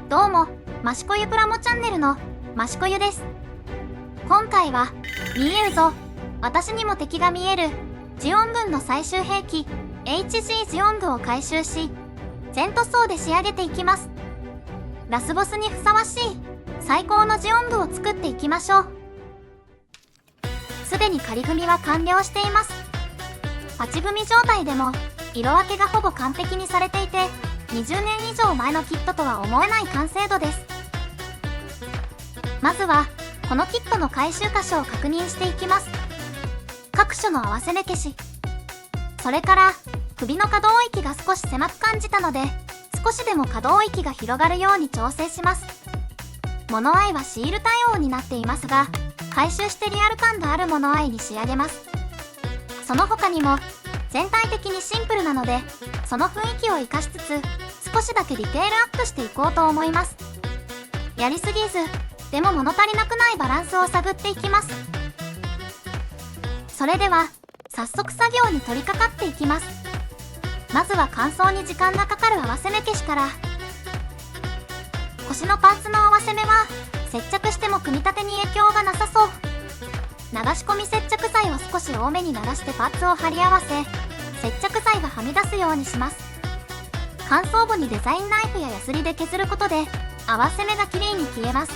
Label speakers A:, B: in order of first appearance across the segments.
A: どうも、益子湯プラモチャンネルの益子湯です。今回は、見えるぞ、私にも敵が見える、ジオン軍の最終兵器、HG ジオングを回収し、全塗装で仕上げていきます。ラスボスにふさわしい、最高のジオングを作っていきましょう。すでに仮組みは完了しています。パチ組み状態でも、色分けがほぼ完璧にされていて、20年以上前のキットとは思えない完成度です。まずはこのキットの回収箇所を確認していきます。各所の合わせ目消し、それから首の可動域が少し狭く感じたので、少しでも可動域が広がるように調整します。物合いはシール対応になっていますが、回収してリアル感のある物合いに仕上げます。その他にも全体的にシンプルなので、その雰囲気を生かしつつ少しだけディテールアップしていこうと思います。やりすぎずでも物足りなくないバランスを探っていきます。それでは早速作業に取り掛かっていきます。まずは乾燥に時間がかかる合わせ目消しから。腰のパーツの合わせ目は接着しても組み立てに影響がなさそう。流し込み接着剤を少し多めに流してパーツを貼り合わせ、接着剤がはみ出すようにします。乾燥後にデザインナイフやヤスリで削ることで合わせ目がきれいに消えます。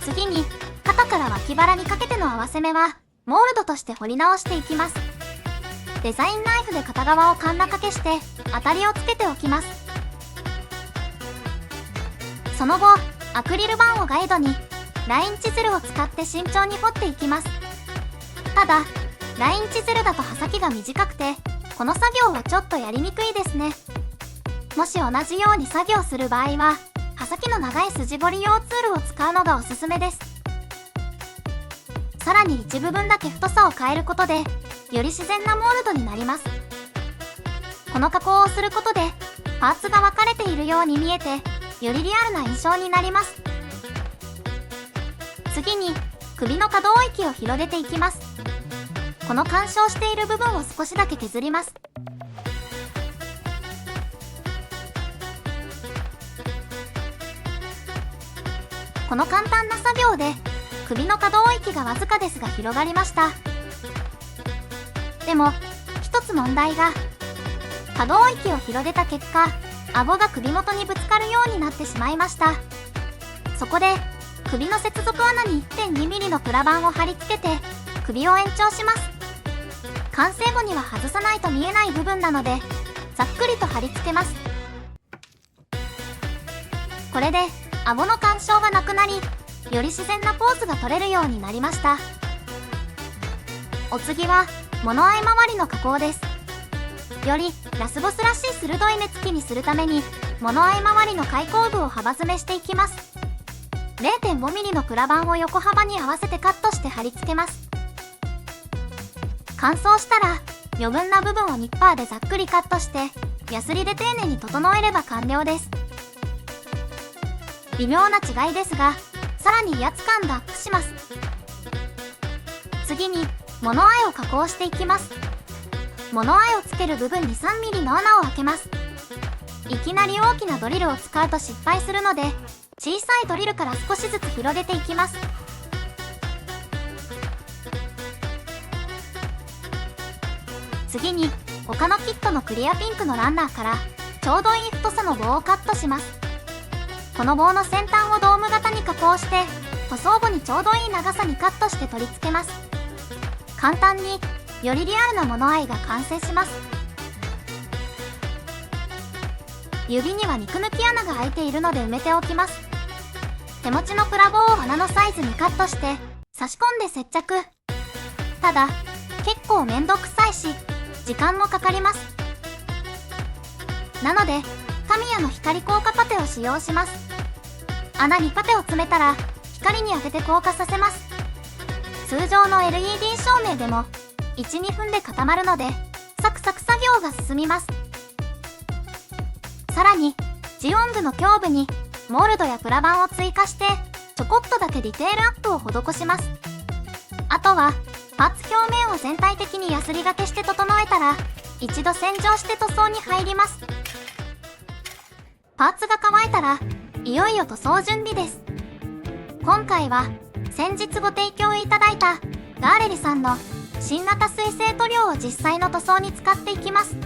A: 次に肩から脇腹にかけての合わせ目はモールドとして彫り直していきます。デザインナイフで片側をカンナ掛けして当たりをつけておきます。その後アクリル板をガイドにラインチズルを使って慎重に彫っていきます。ただラインチズルだと刃先が短くてこの作業はちょっとやりにくいですね。もし同じように作業する場合は刃先の長い筋彫り用ツールを使うのがおすすめです。さらに一部分だけ太さを変えることでより自然なモールドになります。この加工をすることでパーツが分かれているように見えてよりリアルな印象になります。次に首の可動域を広げていきます。この干渉している部分を少しだけ削ります。この簡単な作業で首の可動域がわずかですが広がりました。でも一つ問題が、可動域を広げた結果顎が首元にぶつかるようになってしまいました。そこで首の接続穴に 1.2mm のプラ板を貼り付けて首を延長します。完成後には外さないと見えない部分なのでざっくりと貼り付けます。これで顎の干渉がなくなり、より自然なポーズが取れるようになりました。お次は物合い周りの加工です。よりラスボスらしい鋭い目つきにするために物合い周りの開口部を幅詰めしていきます。 0.5mm のプラ板を横幅に合わせてカットして貼り付けます。乾燥したら余分な部分をニッパーでざっくりカットしてヤスリで丁寧に整えれば完了です。微妙な違いですがさらに威圧感がアップします。次に物合いを加工していきます。物合いをつける部分に 3mm の穴を開けます。いきなり大きなドリルを使うと失敗するので小さいドリルから少しずつ広げていきます。次に他のキットのクリアピンクのランナーからちょうどいい太さの棒をカットします。この棒の先端をドーム型に加工して塗装後にちょうどいい長さにカットして取り付けます。簡単によりリアルな物合いが完成します。指には肉抜き穴が開いているので埋めておきます。手持ちのプラ棒を穴のサイズにカットして差し込んで接着。ただ結構めんどくさいし時間もかかります。なのでタミヤの光効果パテを使用します。穴にパテを詰めたら光に当てて硬化させます。通常の LED 照明でも 1,2 分で固まるのでサクサク作業が進みます。さらにジオングの胸部にモールドやプラ板を追加してちょこっとだけディテールアップを施します。あとはパーツ表面を全体的にヤスリがけして整えたら一度洗浄して塗装に入ります。パーツが乾いたらいよいよ塗装準備です。今回は先日ご提供いただいたガーレリさんの新型水性塗料を実際の塗装に使っていきます。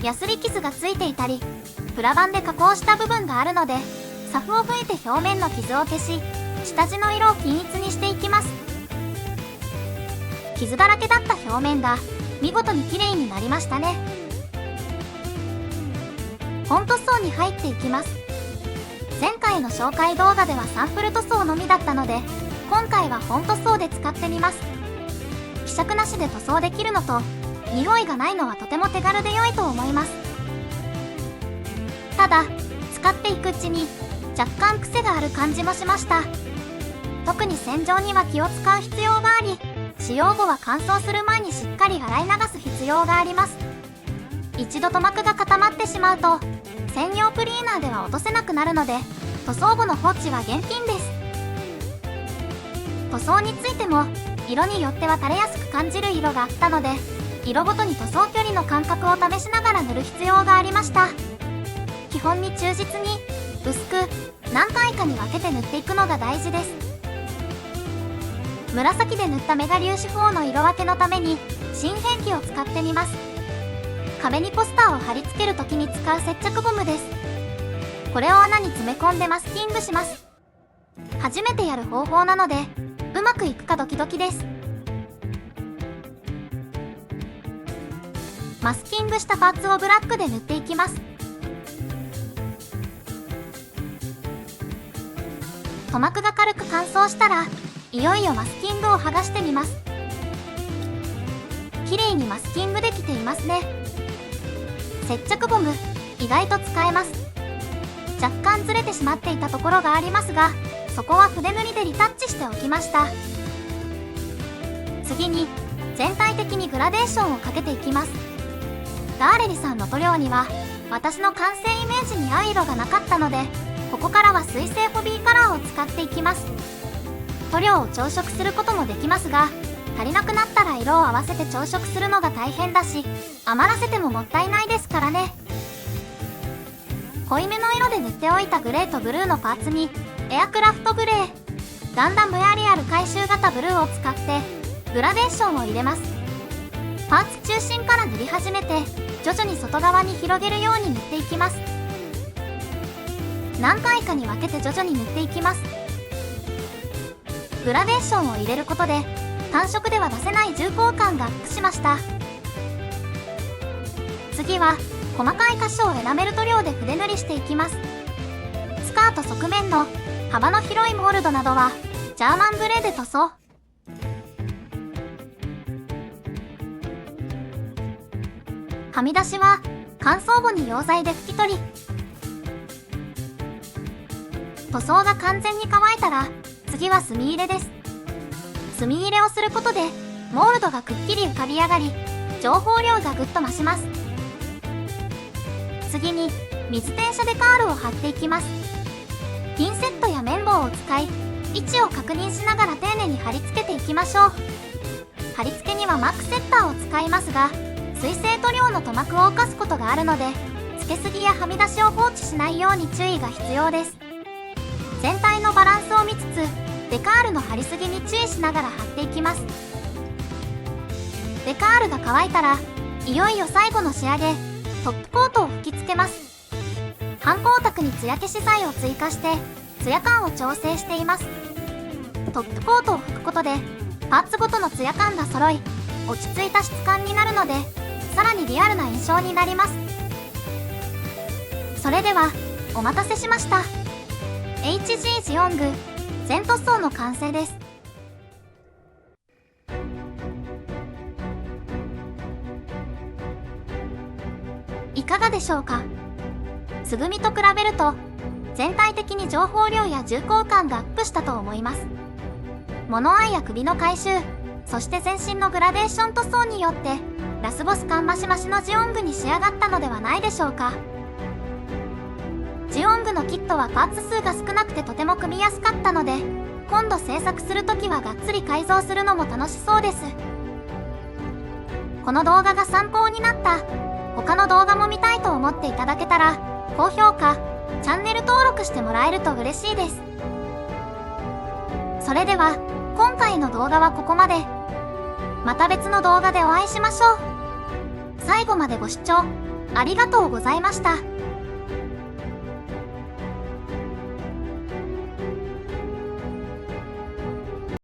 A: ヤスリ傷がついていたりプラ板で加工した部分があるので、サフを吹いて表面の傷を消し、下地の色を均一にしていきます。傷だらけだった表面が見事に綺麗になりましたね。本塗装に入っていきます。前回の紹介動画ではサンプル塗装のみだったので、今回は本塗装で使ってみます。希釈なしで塗装できるのと匂いがないのはとても手軽で良いと思います。ただ使っていくうちに若干癖がある感じもしました。特に洗浄には気を使う必要があり、使用後は乾燥する前にしっかり洗い流す必要があります。一度塗膜が固まってしまうと専用クリーナーでは落とせなくなるので、塗装後の放置は厳禁です。塗装についても色によっては垂れやすく感じる色があったので、色ごとに塗装距離の間隔を試しながら塗る必要がありました。基本に忠実に薄く何回かに分けて塗っていくのが大事です。紫で塗ったメガ粒子4の色分けのために新変機を使ってみます。壁にポスターを貼り付けるときに使う接着ゴムです。これを穴に詰め込んでマスキングします。初めてやる方法なのでうまくいくかドキドキです。マスキングしたパーツをブラックで塗っていきます。塗膜が軽く乾燥したらいよいよマスキングを剥がしてみます。綺麗にマスキングできていますね。接着ゴム意外と使えます。若干ずれてしまっていたところがありますが、そこは筆塗りでリタッチしておきました。次に全体的にグラデーションをかけていきます。ガーレリさんの塗料には私の完成イメージに合う色がなかったので、ここからは水性ホビーカラーを使っていきます。塗料を調色することもできますが、足りなくなったら色を合わせて調色するのが大変だし、余らせてももったいないですからね。濃いめの色で塗っておいたグレーとブルーのパーツにエアクラフトグレー、ガンダムエアリアル回収型ブルーを使ってグラデーションを入れます。パーツ中心から塗り始めて徐々に外側に広げるように塗っていきます。何回かに分けて徐々に塗っていきます。グラデーションを入れることで単色では出せない重厚感がアップしました。次は細かい箇所をエナメル塗料で筆塗りしていきます。スカート側面の幅の広いモールドなどはジャーマンブレーで塗装。はみ出しは乾燥後に溶剤で拭き取り、塗装が完全に乾いたら次は墨入れです。墨入れをすることでモールドがくっきり浮かび上がり、情報量がぐっと増します。次に水転写デカールを貼っていきます。ピンセットや綿棒を使い位置を確認しながら丁寧に貼り付けていきましょう。貼り付けにはマックセッターを使いますが、水性塗料の塗膜を侵すことがあるので、つけすぎやはみ出しを放置しないように注意が必要です。全体のバランスを見つつデカールの貼りすぎに注意しながら貼っていきます。デカールが乾いたらいよいよ最後の仕上げ、トップコートを吹き付けます。反光沢に艶消し剤を追加してツヤ感を調整しています。トップコートを拭くことでパーツごとのツヤ感が揃い、落ち着いた質感になるのでさらにリアルな印象になります。それではお待たせしました。 HG ジオング全塗装の完成です。いかがでしょうか。つぐみと比べると全体的に情報量や重厚感がアップしたと思います。物合いや首の回収、そして全身のグラデーション塗装によってラスボス感マシマシのジオングに仕上がったのではないでしょうか。ジオングのキットはパーツ数が少なくてとても組みやすかったので、今度制作するときはがっつり改造するのも楽しそうです。この動画が参考になった、他の動画も見たいと思っていただけたら、高評価、チャンネル登録してもらえると嬉しいです。それでは、今回の動画はここまで。また別の動画でお会いしましょう。最後までご視聴ありがとうございました。